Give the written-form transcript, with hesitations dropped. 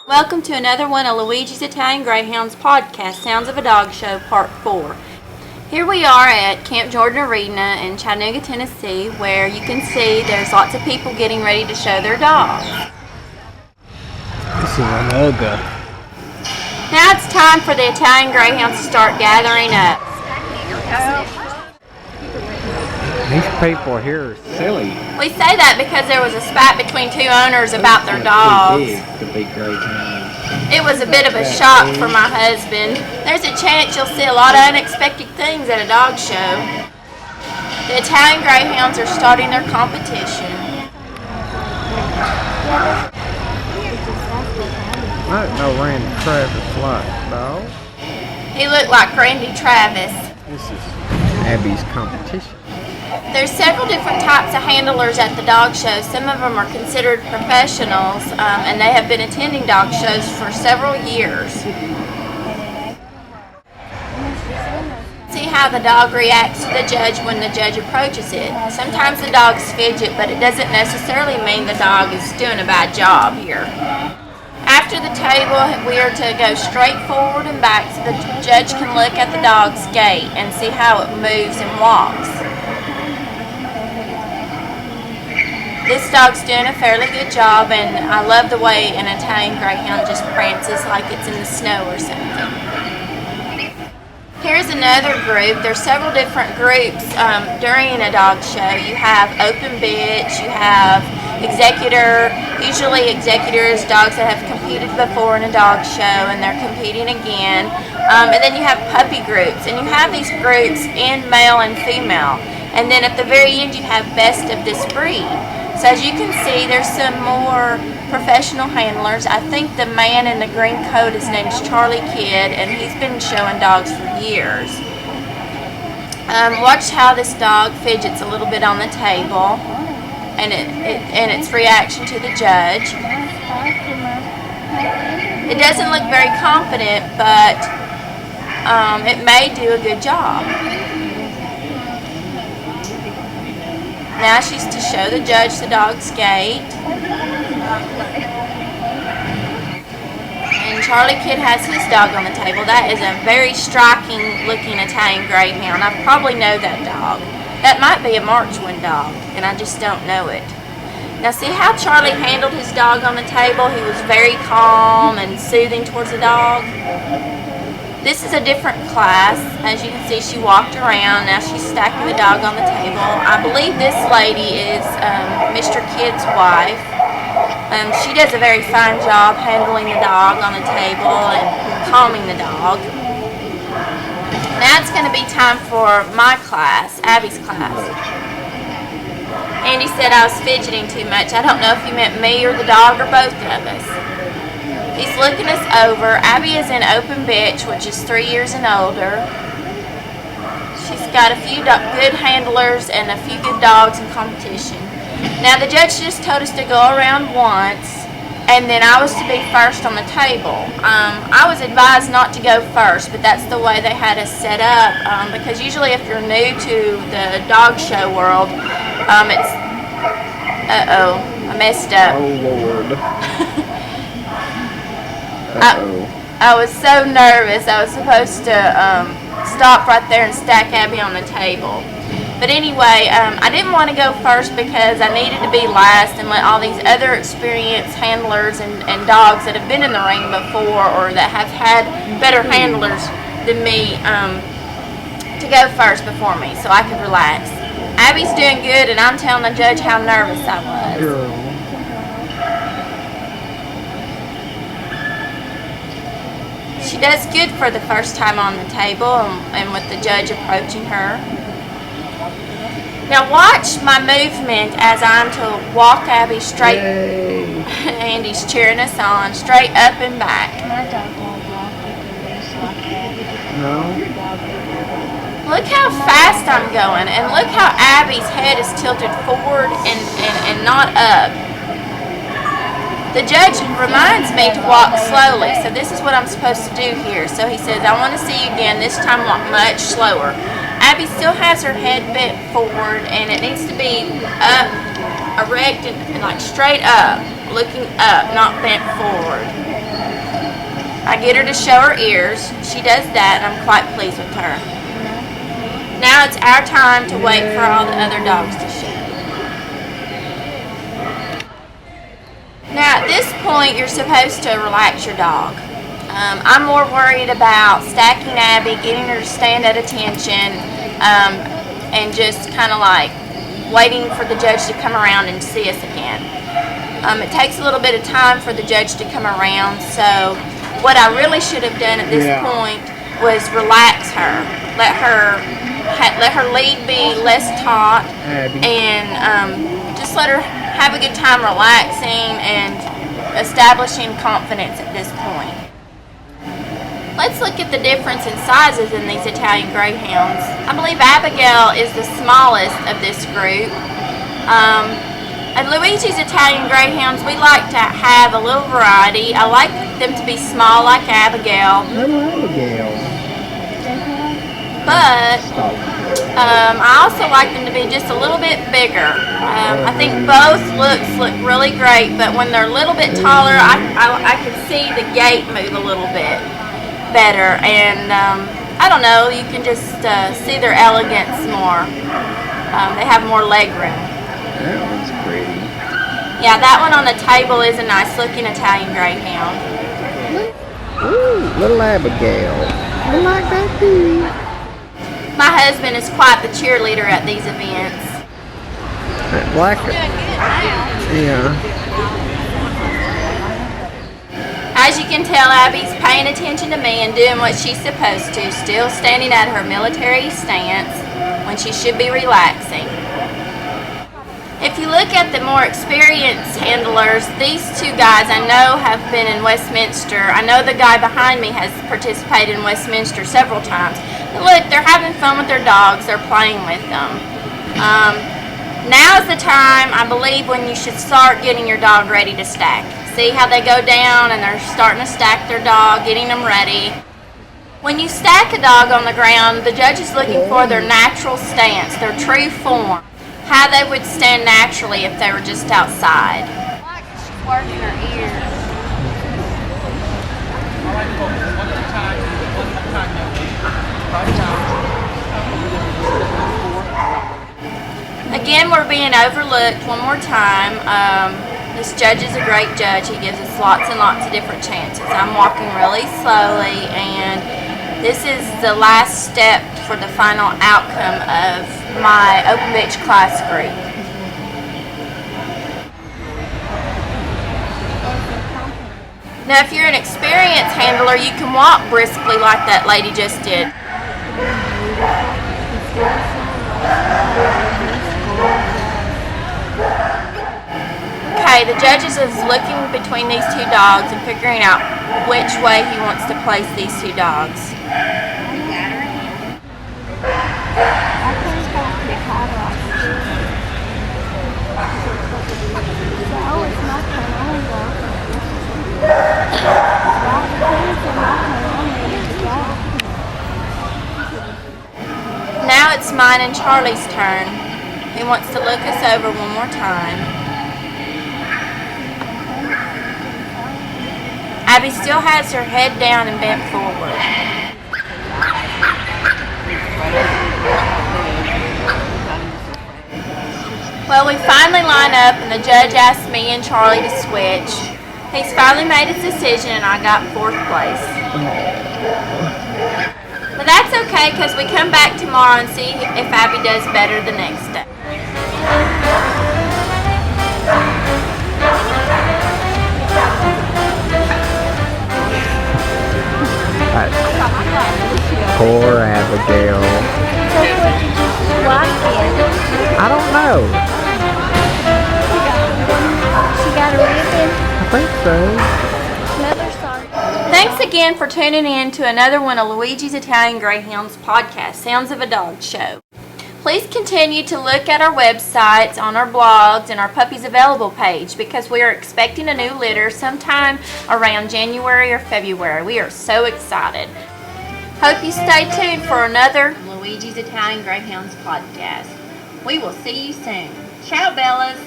Welcome to another one of Luigi's Italian Greyhounds podcast, Sounds of a Dog Show, Part 4. Here we are at Camp Jordan Arena in Chattanooga, Tennessee, where you can see there's lots of people getting ready to show their dogs. This is an Uga. Now it's time for the Italian Greyhounds to start gathering up. These people here are silly. We say that because there was a spat between two owners about their dogs. It was a bit of a shock for my husband. There's a chance you'll see a lot of unexpected things at a dog show. The Italian Greyhounds are starting their competition. I don't know Randy Travis like, dog. He looked like Randy Travis. This is Abby's competition. There's several different types of handlers at the dog show. Some of them are considered professionals, and they have been attending dog shows for several years. See how the dog reacts to the judge when the judge approaches it. Sometimes the dogs fidget, but it doesn't necessarily mean the dog is doing a bad job here. After the table, we are to go straight forward and back so the judge can look at the dog's gait and see how it moves and walks. This dog's doing a fairly good job, and I love the way an Italian Greyhound just prances like it's in the snow or something. Here's another group. There's several different groups during a dog show. You have open bitch, you have executor. Usually executors, dogs that have competed before in a dog show and they're competing again. And then you have puppy groups, and you have these groups in male and female. And then at the very end you have best of this breed. So as you can see, there's some more professional handlers. I think the man in the green coat, his name's Charlie Kidd, and he's been showing dogs for years. Watch how this dog fidgets a little bit on the table, and its reaction to the judge. It doesn't look very confident, but it may do a good job. Now she's to show the judge the dog's gait. And Charlie Kidd has his dog on the table. That is a very striking looking Italian Greyhound. I probably know that dog. That might be a Marchwind dog, and I just don't know it. Now see how Charlie handled his dog on the table? He was very calm and soothing towards the dog. This is a different class. As you can see, she walked around. Now she's stacking the dog on the table. I believe this lady is Mr. Kidd's wife. She does a very fine job handling the dog on the table and calming the dog. Now it's going to be time for my class, Abby's class. Andy said I was fidgeting too much. I don't know if he meant me or the dog or both of us. He's looking us over. Abby is in open bitch, which is 3 years and older. She's got a few good handlers and a few good dogs in competition. Now the judge just told us to go around once, and then I was to be first on the table. I was advised not to go first, but that's the way they had us set up, because usually if you're new to the dog show world, it's... Uh-oh, I messed up. Oh, Lord. I was so nervous. I was supposed to stop right there and stack Abby on the table. But anyway, I didn't want to go first because I needed to be last and let all these other experienced handlers and dogs that have been in the ring before or that have had better handlers than me to go first before me so I could relax. Abby's doing good, and I'm telling the judge how nervous I was. Girl. She does good for the first time on the table and with the judge approaching her. Now watch my movement as I'm to walk Abby straight. Andy's cheering us on, straight up and back. No. Look how fast I'm going, and look how Abby's head is tilted forward and not up. The judge reminds me to walk slowly, so this is what I'm supposed to do here. So he says, I want to see you again, this time walk much slower. Abby still has her head bent forward, and it needs to be up, erect, and like straight up, looking up, not bent forward. I get her to show her ears. She does that, and I'm quite pleased with her. Now it's our time to wait for all the other dogs to show. Now at this point, you're supposed to relax your dog. I'm more worried about stacking Abby, getting her to stand at attention, and just kind of like waiting for the judge to come around and see us again. It takes a little bit of time for the judge to come around, so what I really should have done at this point was relax her, let her lead be less taut, and just let her have a good time relaxing and establishing confidence at this point. Let's look at the difference in sizes in these Italian Greyhounds. I believe Abigail is the smallest of this group. At Luigi's Italian Greyhounds, we like to have a little variety. I like them to be small like Abigail. Little Abigail. But I also like them to be just a little bit bigger. I think both looks look really great, but when they're a little bit taller, I can see the gait move a little bit better, and I don't know, you can just see their elegance more. They have more leg room. That one's pretty. Yeah, that one on the table is a nice looking Italian Greyhound. Ooh, little Abigail. I like that too. My husband is quite the cheerleader at these events. That black. Yeah. As you can tell, Abby's paying attention to me and doing what she's supposed to, still standing at her military stance when she should be relaxing. If you look at the more experienced handlers, these two guys I know have been in Westminster. I know the guy behind me has participated in Westminster several times. But look, they're having fun with their dogs. They're playing with them. Now's the time, I believe, when you should start getting your dog ready to stack. See how they go down and they're starting to stack their dog, getting them ready. When you stack a dog on the ground, the judge is looking for their natural stance, their true form, how they would stand naturally if they were just outside. She's working her ears. Again, we're being overlooked one more time. This judge is a great judge. He gives us lots and lots of different chances. I'm walking really slowly, and this is the last step for the final outcome of my open bitch class group. Now, if you're an experienced handler, you can walk briskly like that lady just did. Okay, the judge is looking between these two dogs and figuring out which way he wants to place these two dogs. Now it's mine and Charlie's turn. He wants to look us over one more time. Abby still has her head down and bent forward. Well, we finally line up and the judge asked me and Charlie to switch. He's finally made his decision and I got 4th place. But that's okay because we come back tomorrow and see if Abby does better the next day. Poor Abigail. I don't know. She got a ribbon. I think so. Another sorry. Thanks again for tuning in to another one of Luigi's Italian Greyhounds podcast, Sounds of a Dog Show. Please continue to look at our websites, on our blogs, and our Puppies Available page because we are expecting a new litter sometime around January or February. We are so excited. Hope you stay tuned for another Luigi's Italian Greyhounds podcast. We will see you soon. Ciao, Bellas.